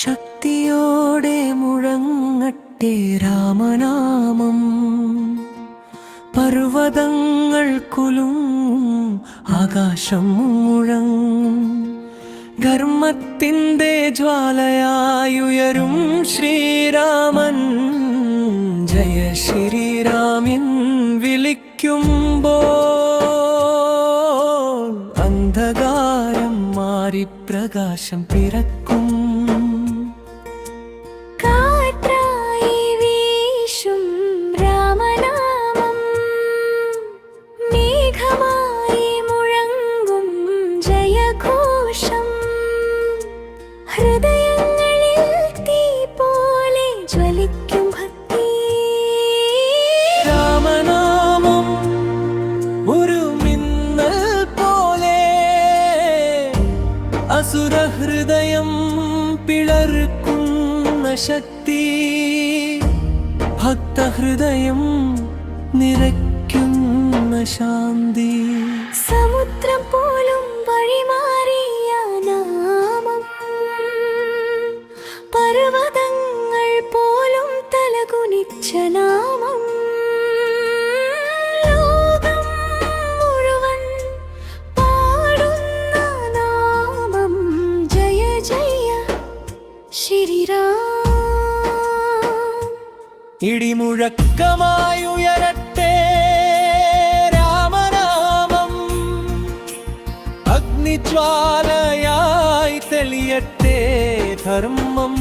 ശക്തിയോടെ മുഴങ്ങട്ടെ രാമനാമം. പർവ്വതങ്ങൾ കുലുങ്ങും, ആകാശം മുഴങ്ങും. ധർമ്മത്തിൻ്റെ ജ്വാലയായുയരും ശ്രീരാമൻ. ജയ ശ്രീരാമൻ വിളിക്കുമ്പോൾ അന്ധകാരം മാറി പ്രകാശം പിറക്കും. രാമനാമം ഒരു മിന്നൽ പോലെ അസുരഹൃദയം പിളർക്കുന്ന ശക്തി. ഭക്തഹൃദയം നിറയ്ക്കുന്ന ശാന്തി. സമുദ്രം പോലും വഴിമാറിയ നാമം, പർവ്വതങ്ങൾ പോലും തലകുനിച്ച നാമം. ലോകം മുഴുവൻ പാടുന്ന നാമം. ജയ ജയ ശ്രീരാം. ഇടിമുഴക്കമായി ഉയരട്ടെ രാമനാമം. അഗ്നിജ്വാലയായി തെളിയട്ടെ ധർമ്മം.